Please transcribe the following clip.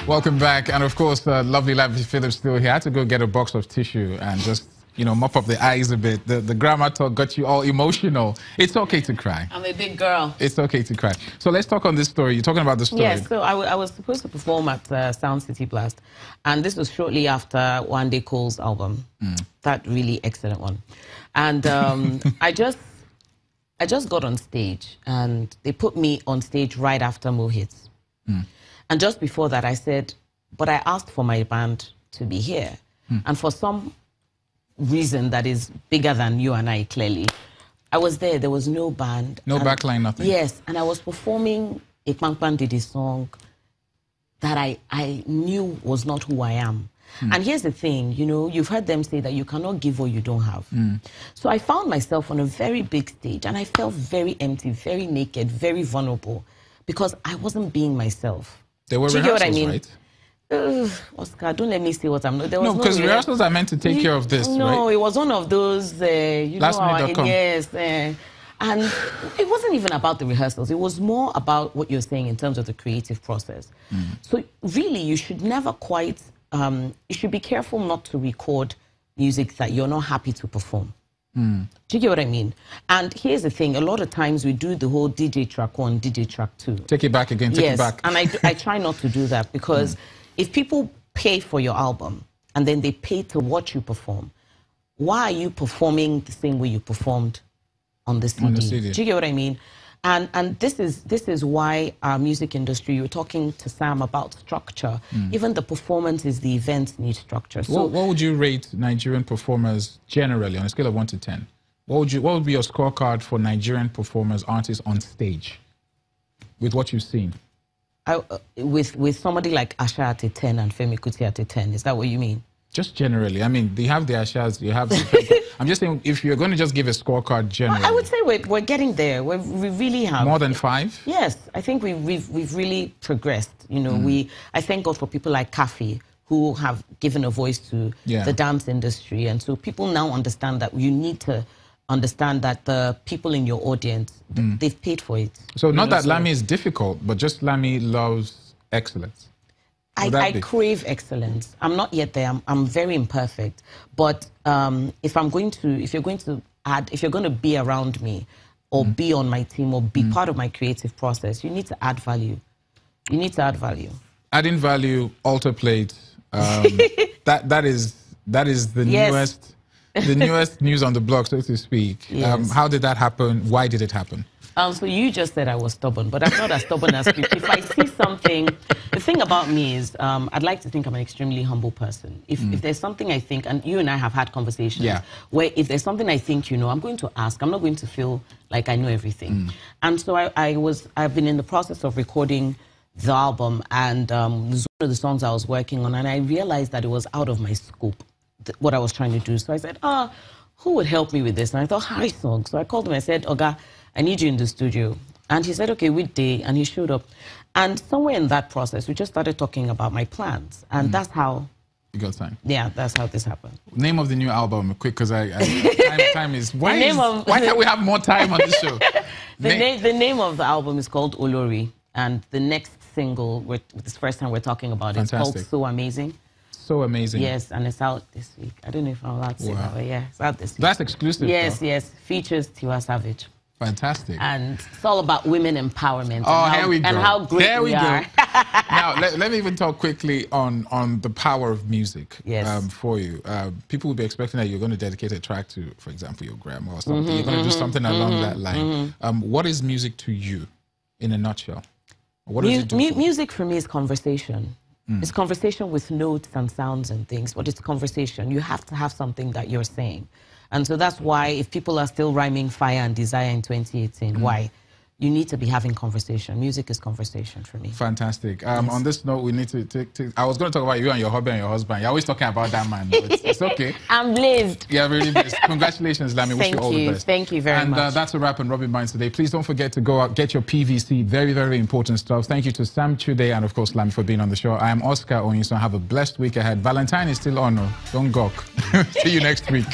Welcome back. And of course, lovely Lami Phillips still here. I had to go get a box of tissue and just, mop up the eyes a bit. The grammar talk got you all emotional. It's okay to cry. I'm a big girl. It's okay to cry. So let's talk on this story. You're talking about the story. Yes, so I was supposed to perform at Sound City Blast. And this was shortly after One Day Cole's album. That really excellent one. And I just got on stage and they put me on stage right after Mo Hits. And just before that, I said, but I asked for my band to be here. And for some reason that is bigger than you and I, clearly, I was there. There was no band. No backline, nothing. Yes, and I was performing a Kpang Didi song that I knew was not who I am. And here's the thing, you've heard them say that you cannot give what you don't have. So I found myself on a very big stage and I felt very empty, very naked, very vulnerable because I wasn't being myself. There were rehearsals, what I mean? Right? Oscar, don't let me say what I'm not. No, because rehearsals are meant to take care of this, right? No, it was one of those, Lastminute.com. Yes. And it wasn't even about the rehearsals. It was more about what you're saying in terms of the creative process. So really, you should never quite, you should be careful not to record music that you're not happy to perform. Do you get what I mean? And here's the thing, a lot of times we do the whole DJ track 1, DJ track 2. Take it back again, take it back. And I try not to do that because if people pay for your album and then they pay to watch you perform, why are you performing the same way you performed on the CD? Do you get what I mean? And this is why our music industry, you were talking to Sam about structure. Even the performances, the events need structure. So what would you rate Nigerian performers generally on a scale of 1 to 10? What would be your scorecard for Nigerian performers, artists on stage with what you've seen? With somebody like Asha at a 10 and Femi Kuti at a 10, is that what you mean? Just generally. I mean, they have the Ashas, you have... I'm just saying, if you're going to just give a scorecard generally... I would say we're getting there. We really have... More than 5? Yes. I think we've really progressed. I thank God for people like Kafi, who have given a voice to the dance industry. And so people now understand that you need to understand that the people in your audience, they've paid for it. So not that Lami is difficult, but just Lami loves excellence. I crave excellence. I'm not yet there. I'm very imperfect. But if you're going to be around me or be on my team or be part of my creative process, you need to add value. You need to add value. Adding value, alter plate. that is the newest news on the block, so to speak. Yes. How did that happen? Why did it happen? So you just said I was stubborn, but I'm not as stubborn as people. If I see something, the thing about me is I'd like to think I'm an extremely humble person. If there's something I think, and you and I have had conversations, where if there's something I think I'm going to ask. I'm not going to feel like I know everything. And so I've been in the process of recording the album, and one of the songs I was working on, and I realized that it was out of my scope, what I was trying to do. So I said, who would help me with this? And I thought, Harry Song. So I called him, I said, Oga, I need you in the studio. And he said, okay, which day? And he showed up. And somewhere in that process, we just started talking about my plans. And that's how... You got time. Yeah, that's how this happened. Name of the new album, quick, because time is... Why can't we have more time on this show? The name of the album is called Olori. And the next single, this first time we're talking about it, it's called So Amazing. So Amazing. Yes, and it's out this week. I don't know if I'm allowed to say that, but yeah, it's out this week. That's exclusive. Yes, yes. Features Tiwa Savage. Fantastic. And it's all about women empowerment. Here we go. And how great we are. Now, let me even talk quickly on the power of music for you. People will be expecting that you're going to dedicate a track to, for example, your grandma or something. You're going to do something along that line. What is music to you, in a nutshell? What does it do for music for me is conversation. It's conversation with notes and sounds and things, but it's conversation. You have to have something that you're saying. And so that's why if people are still rhyming fire and desire in 2018, why? You need to be having conversation. Music is conversation for me. Fantastic. On this note, we need to I was going to talk about you and your hubby and your husband. You're always talking about that man. It's okay. I'm blessed. Yeah, really blessed. Congratulations, Lami. Wish you all the best. Thank you very much. And that's a wrap on Rubbin Minds today. Please don't forget to go out, get your PVC. Very, very important stuff. Thank you to Sam Chude and, of course, Lami for being on the show. I am Oscar Onyinson. Have a blessed week ahead. Valentine is still on. Don't gawk. See you next week.